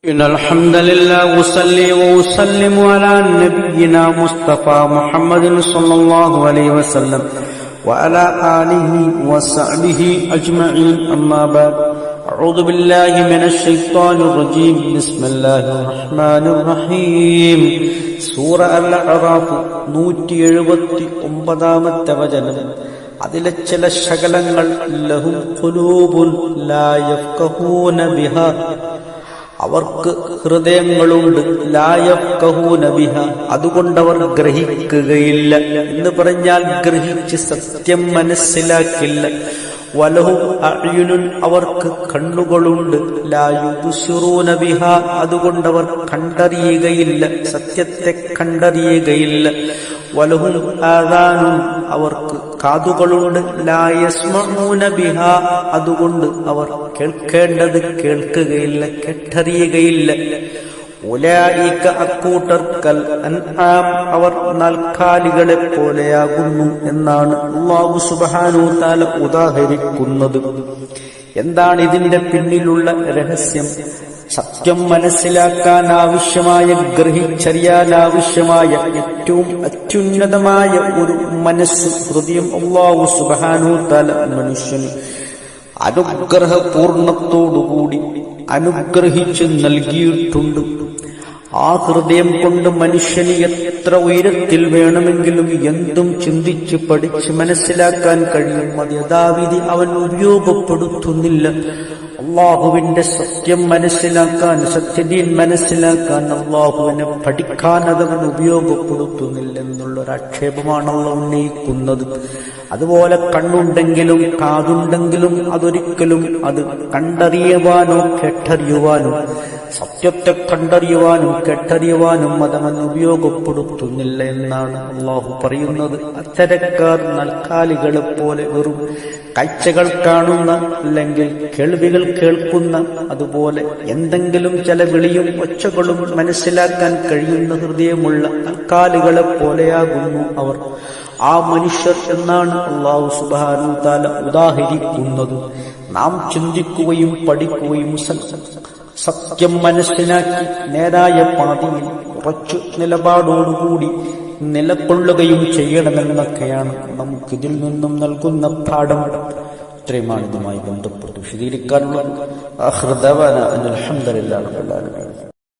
إن الحمد لله وصلي وسلم على نبينا مصطفى محمد صلى الله عليه وسلم وعلى آله وصحبه أجمعين أما بعد أعوذ بالله من الشيطان الرجيم بسم الله الرحمن الرحيم സൂറ അൽ-അറാഫ് 179 വചനം. അതിലെ ചില ശകലങ്ങൾ ലഹും ഖുലൂബുൻ ലാ യഫ്ഖഹൂന ബിഹാ, അവർക്ക് ഹൃദയങ്ങളുണ്ട്, ലാ യഫ്ഖഹൂന ബിഹാ, അതുകൊണ്ടവർ ഗ്രഹിക്കുകയില്ല എന്ന് പറഞ്ഞാൽ ഗ്രഹിച്ച് സത്യം മനസ്സിലാക്കില്ല. വലഹും അഅ്യുനുൻ, അവർക്ക് കണ്ണുകളുണ്ട്, ലാ യുബ്സിറൂന ബിഹാ, അതുകൊണ്ടവർ കണ്ടറിയുകയില്ല, സത്യത്തെ കണ്ടറിയുകയില്ല. വലഹും ആദാനുൻ, അവർക്ക് കാതുകളുണ്ട്, ലാ യസ്മഊന ബിഹാ, അതുകൊണ്ട് അവർ കേൾക്കേണ്ടത് കേൾക്കുകയില്ല, കേട്ടറിയുകയില്ല. ഉലൈക, അക്കൂട്ടർക്കൽ അൻആം, അവർ നാൽക്കാലികളെ പോലെയാകുന്നു എന്നാണ് അല്ലാഹു സുബ്ഹാനഹു വ തആല ഉദാഹരിക്കുന്നത്. എന്താണ് ഇതിന്റെ പിന്നിലുള്ള രഹസ്യം? സത്യം മനസ്സിലാക്കാൻ ആവശ്യമായ, ഗ്രഹിച്ചറിയാൻ ആവശ്യമായ ഏറ്റവും അത്യുന്നതമായ ഒരു മനസ്സ്, ഹൃദയം അല്ലാഹു സുബ്ഹാനഹു വ തആല മനുഷ്യന് അനുഗ്രഹപൂർണത്തോടുകൂടി അനുഗ്രഹിച്ച് നൽകിയിട്ടുണ്ട്. ആ ഹൃദയം കൊണ്ട് മനുഷ്യന് എത്ര ഉയരത്തിൽ വേണമെങ്കിലും എന്തും ചിന്തിച്ച് പഠിച്ച് മനസ്സിലാക്കാൻ കഴിയും. അത് യഥാവിധി അവൻ ഉപയോഗപ്പെടുത്തുന്നില്ല. അള്ളാഹുവിന്റെ സത്യം മനസ്സിലാക്കാൻ, സത്യദീൻ മനസ്സിലാക്കാൻ, അള്ളാഹുവിനെ പഠിക്കാൻ അതവൻ ഉപയോഗപ്പെടുത്തുന്നില്ല എന്നുള്ളൊരാക്ഷേപമാണല്ലോ ഉന്നയിക്കുന്നത്. അതുപോലെ കണ്ണുണ്ടെങ്കിലും കാതുണ്ടെങ്കിലും അതൊരിക്കലും അത് കണ്ടറിയുവാനോ കേട്ടറിയുവാനോ, സത്യത്തെ കണ്ടറിയുവാനും കേട്ടറിയുവാനും അതവൻ ഉപയോഗപ്പെടുത്തുന്നില്ല എന്നാണ് അള്ളാഹു പറയുന്നത്. അത്തരക്കാർ നൽകാലികളെ പോലെ വെറും കാഴ്ചകൾ കാണുന്ന, അല്ലെങ്കിൽ കേൾവികൾ കേൾക്കുന്ന, അതുപോലെ എന്തെങ്കിലും ചില വിളിയും ഒച്ചകളും മനസ്സിലാക്കാൻ കഴിയുന്ന ഹൃദയമുള്ള നൽകാലികളെ പോലെയാകുന്നു അവർ, ആ മനുഷ്യർ എന്നാണ് അല്ലാഹു സുബ്ഹാനഹു വ തആല ഉദാഹരിക്കുന്നത്. നാം ചിന്തിക്കുകയും പഠിക്കുകയും സത്യം മനസ്സിലാക്കി നേരായ പാതയിൽ ഉറച്ചു നിലപാടോടുകൂടി നിലകൊള്ളുകയും ചെയ്യണമെന്നൊക്കെയാണ് നമുക്കിതിൽ നിന്നും നൽകുന്ന പാഠം. ഇത്രയുമാണ് ഇതുമായി ബന്ധപ്പെട്ട് വിശദീകരിക്കാനുള്ളത്. ആഖിറു ദഅവാനാ അനിൽ ഹംദുലില്ലാഹി റബ്ബിൽ ആലമീൻ.